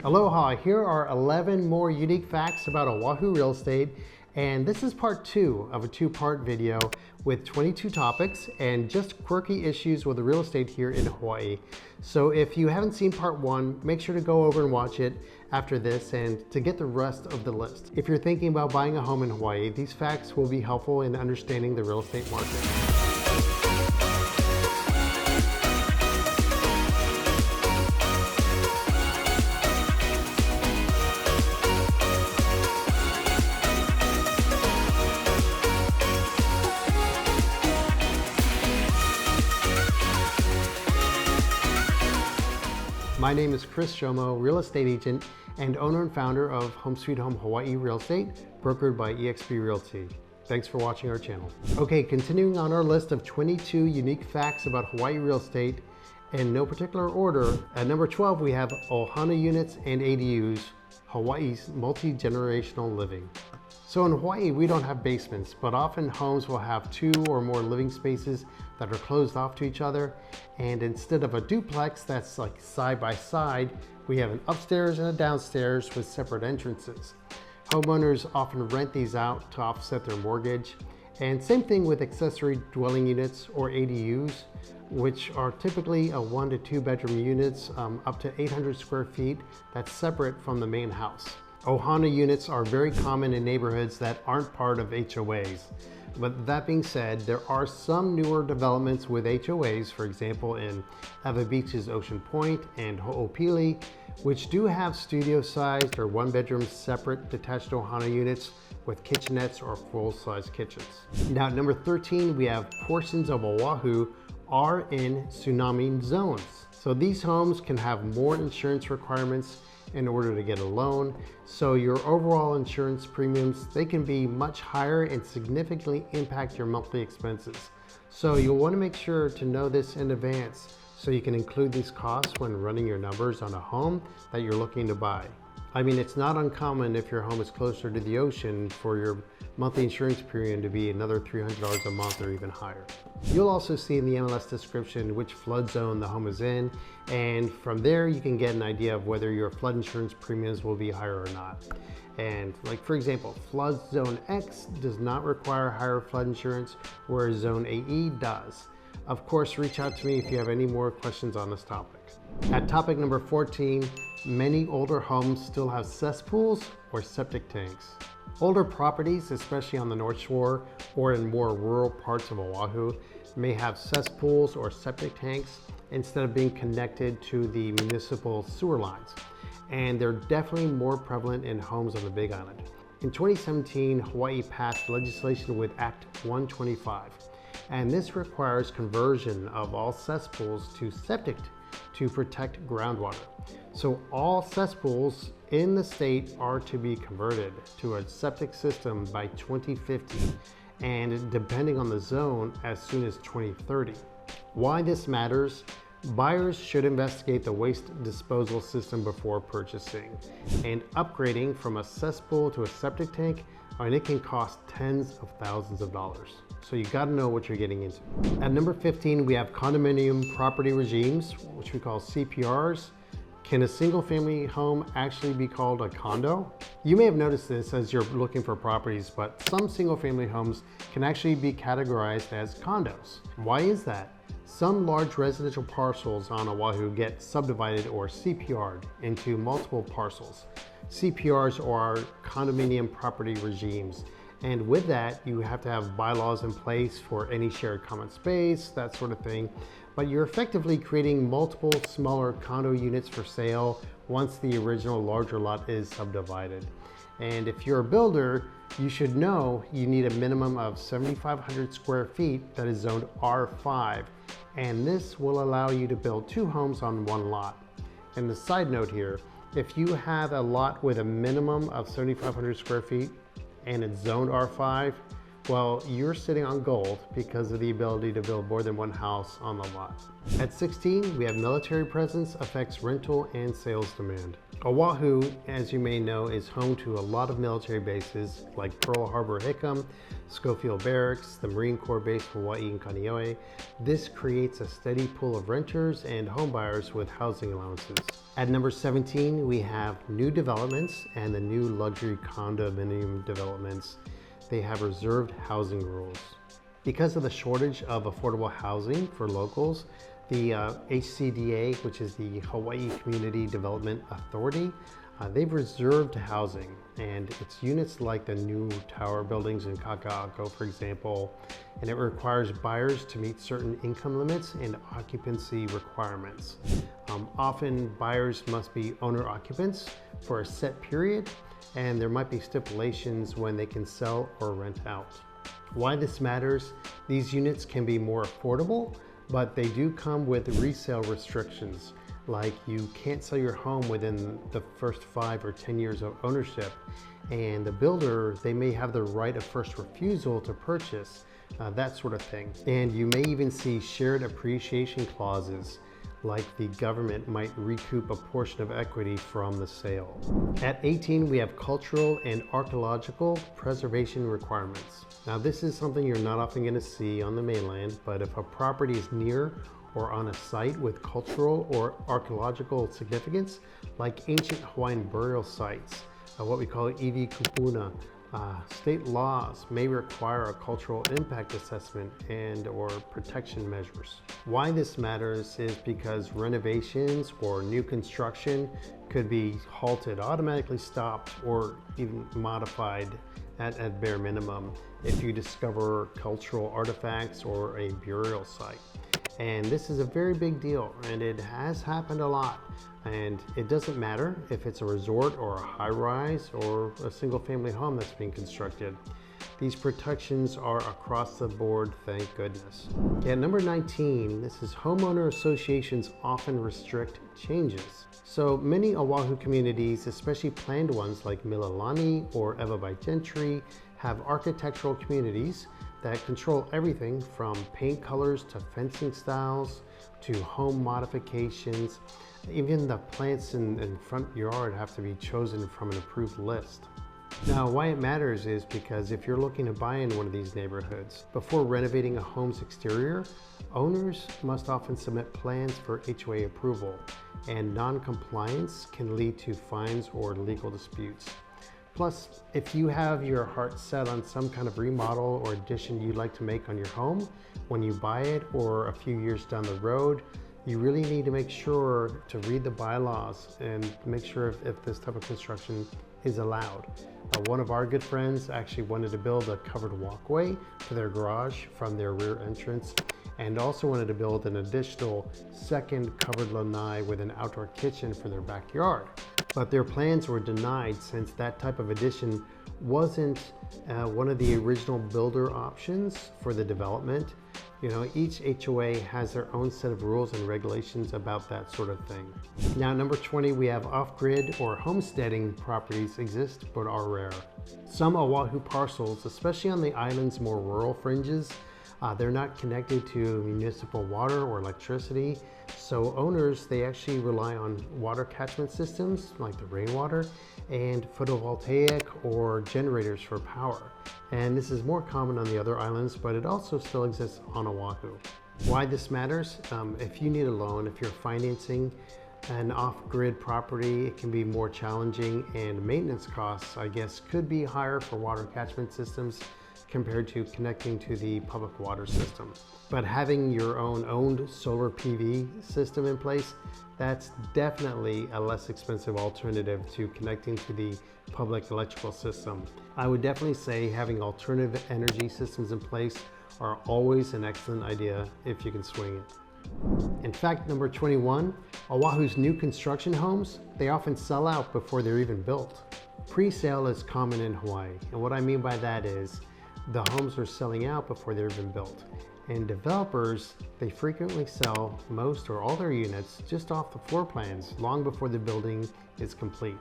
Aloha, here are 11 more unique facts about Oahu real estate, and this is part 2 of a 2-part video with 22 topics and just quirky issues with the real estate here in Hawaii. So if you haven't seen part 1, make sure to go over and watch it after this and to get the rest of the list. If you're thinking about buying a home in Hawaii, these facts will be helpful in understanding the real estate market. My name is Chris Shomo, real estate agent and owner and founder of Home Sweet Home Hawaii Real Estate, brokered by eXp Realty. Thanks for watching our channel. Okay, continuing on our list of 22 unique facts about Hawaii real estate in no particular order. At number 12, we have Ohana units and ADUs, Hawaii's multi-generational living. So in Hawaii, we don't have basements, but often homes will have 2 or more living spaces that are closed off to each other. And instead of a duplex that's like side by side, we have an upstairs and a downstairs with separate entrances. Homeowners often rent these out to offset their mortgage. And same thing with accessory dwelling units or ADUs, which are typically a 1 to 2 bedroom units up to 800 square feet that's separate from the main house. Ohana units are very common in neighborhoods that aren't part of HOAs. But that being said, there are some newer developments with HOAs, for example in Ewa Beach's Ocean Point and Ho'opili, which do have studio-sized or 1-bedroom separate detached Ohana units with kitchenettes or full-size kitchens. Now at number 13, we have portions of Oahu are in tsunami zones. So these homes can have more insurance requirements in order to get a loan. So your overall insurance premiums, they can be much higher and significantly impact your monthly expenses. So you'll want to make sure to know this in advance so you can include these costs when running your numbers on a home that you're looking to buy. I mean, it's not uncommon if your home is closer to the ocean for your monthly insurance premium to be another $300 a month or even higher. You'll also see in the MLS description which flood zone the home is in, and from there you can get an idea of whether your flood insurance premiums will be higher or not. And like for example, flood zone X does not require higher flood insurance, whereas zone AE does. Of course, reach out to me if you have any more questions on this topic. At topic number 14, many older homes still have cesspools or septic tanks. Older properties, especially on the North Shore or in more rural parts of Oahu, may have cesspools or septic tanks instead of being connected to the municipal sewer lines. And they're definitely more prevalent in homes on the Big Island. In 2017, Hawaii passed legislation with Act 125, and this requires conversion of all cesspools to septic to protect groundwater. So all cesspools in the state are to be converted to a septic system by 2050, and depending on the zone, as soon as 2030. Why this matters? Buyers should investigate the waste disposal system before purchasing. And upgrading from a cesspool to a septic tank, it can cost tens of thousands of dollars. So you gotta know what you're getting into. At number 15, we have condominium property regimes, which we call CPRs. Can a single family home actually be called a condo? You may have noticed this as you're looking for properties, but some single family homes can actually be categorized as condos. Why is that? Some large residential parcels on Oahu get subdivided or CPR'd into multiple parcels. CPRs are condominium property regimes. And with that, you have to have bylaws in place for any shared common space, that sort of thing. But you're effectively creating multiple smaller condo units for sale once the original larger lot is subdivided. And if you're a builder, you should know you need a minimum of 7,500 square feet that is zoned R5. And this will allow you to build 2 homes on 1 lot. And the side note here, if you have a lot with a minimum of 7,500 square feet and it's zoned R5, Well, you're sitting on gold because of the ability to build more than one house on the lot. At 16, we have military presence affects rental and sales demand. Oahu, as you may know, is home to a lot of military bases like Pearl Harbor Hickam, Schofield Barracks, the Marine Corps Base Hawaii and Kaneohe. This creates a steady pool of renters and homebuyers with housing allowances. At number 17, we have new developments and the new luxury condominium developments. They have reserved housing rules. Because of the shortage of affordable housing for locals, the HCDA, which is the Hawaii Community Development Authority, they've reserved housing, and it's units like the new tower buildings in Kaka'ako, for example, and it requires buyers to meet certain income limits and occupancy requirements. Often buyers must be owner occupants for a set period, and there might be stipulations when they can sell or rent out. Why this matters: these units can be more affordable, but they do come with resale restrictions, like you can't sell your home within the first 5 or 10 years of ownership, and the builder, they may have the right of first refusal to purchase, that sort of thing. And you may even see shared appreciation clauses, like the government might recoup a portion of equity from the sale. At 18, we have cultural and archaeological preservation requirements. Now, this is something you're not often going to see on the mainland, but if a property is near or on a site with cultural or archaeological significance, like ancient Hawaiian burial sites, what we call iwi kupuna, state laws may require a cultural impact assessment and or protection measures. Why this matters is because renovations or new construction could be halted, automatically stopped, or even modified at bare minimum if you discover cultural artifacts or a burial site. And this is a very big deal, and it has happened a lot. And it doesn't matter if it's a resort or a high-rise or a single-family home that's being constructed. These protections are across the board, thank goodness. At number 19, this is homeowner associations often restrict changes. So many Oahu communities, especially planned ones like Mililani or Ewa by Gentry, have architectural communities that control everything from paint colors to fencing styles to home modifications. Even the plants in front yard have to be chosen from an approved list. Now, why it matters is because if you're looking to buy in one of these neighborhoods, before renovating a home's exterior, owners must often submit plans for HOA approval, and non-compliance can lead to fines or legal disputes. Plus, if you have your heart set on some kind of remodel or addition you'd like to make on your home when you buy it or a few years down the road, you really need to make sure to read the bylaws and make sure if this type of construction is allowed. One of our good friends actually wanted to build a covered walkway to their garage from their rear entrance, and also wanted to build an additional second covered lanai with an outdoor kitchen for their backyard. But their plans were denied since that type of addition wasn't one of the original builder options for the development. You know, each HOA has their own set of rules and regulations about that sort of thing. Now, number 20, we have off-grid or homesteading properties exist but are rare. Some Oahu parcels, especially on the island's more rural fringes, they're not connected to municipal water or electricity. So owners, they actually rely on water catchment systems like the rainwater and photovoltaic or generators for power. And this is more common on the other islands, but it also still exists on Oahu. Why this matters? If you need a loan, if you're financing an off-grid property, it can be more challenging, and maintenance costs, I guess, could be higher for water catchment systems compared to connecting to the public water system. But having your own owned solar PV system in place, that's definitely a less expensive alternative to connecting to the public electrical system. I would definitely say having alternative energy systems in place are always an excellent idea if you can swing it. In fact, number 21, Oahu's new construction homes, they often sell out before they're even built. Pre-sale is common in Hawaii, and what I mean by that is the homes are selling out before they've been built. And developers, they frequently sell most or all their units just off the floor plans long before the building is complete.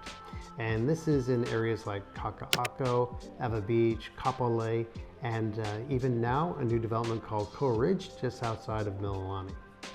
And this is in areas like Kaka'ako, Ewa Beach, Kapolei, and even now a new development called Coa Ridge just outside of Mililani.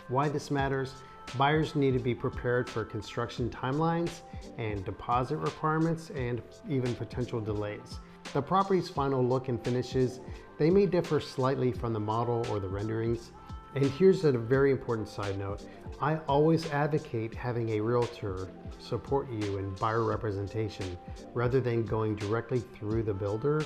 Why this matters: buyers need to be prepared for construction timelines and deposit requirements and even potential delays. The property's final look and finishes, they may differ slightly from the model or the renderings. And here's a very important side note: I always advocate having a realtor support you in buyer representation rather than going directly through the builder.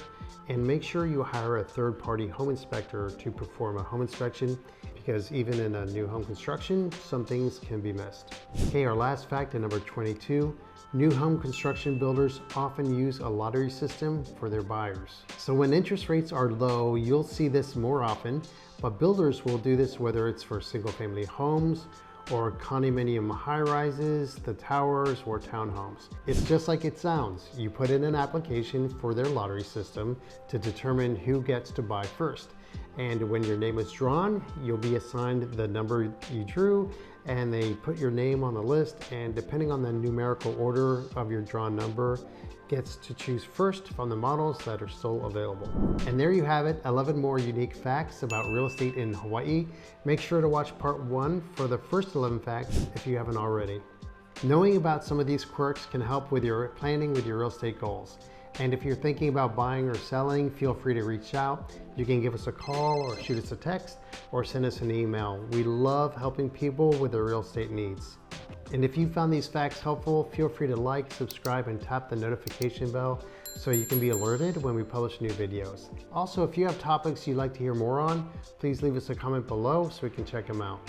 And make sure you hire a third-party home inspector to perform a home inspection, because even in a new home construction, some things can be missed. Okay, our last fact at number 22, new home construction builders often use a lottery system for their buyers. So when interest rates are low, you'll see this more often, but builders will do this whether it's for single-family homes or condominium high-rises, the towers, or townhomes. It's just like it sounds. You put in an application for their lottery system to determine who gets to buy first. And when your name is drawn, you'll be assigned the number you drew, and they put your name on the list, and depending on the numerical order of your drawn number, gets to choose first from the models that are still available. And there you have it, 11 more unique facts about real estate in Hawaii. Make sure to watch part 1 for the first 11 facts if you haven't already. Knowing about some of these quirks can help with your planning with your real estate goals. And if you're thinking about buying or selling, feel free to reach out. You can give us a call or shoot us a text or send us an email. We love helping people with their real estate needs. And if you found these facts helpful, feel free to like, subscribe, and tap the notification bell so you can be alerted when we publish new videos. Also, if you have topics you'd like to hear more on, please leave us a comment below so we can check them out.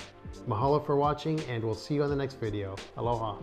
Mahalo for watching, and we'll see you on the next video. Aloha.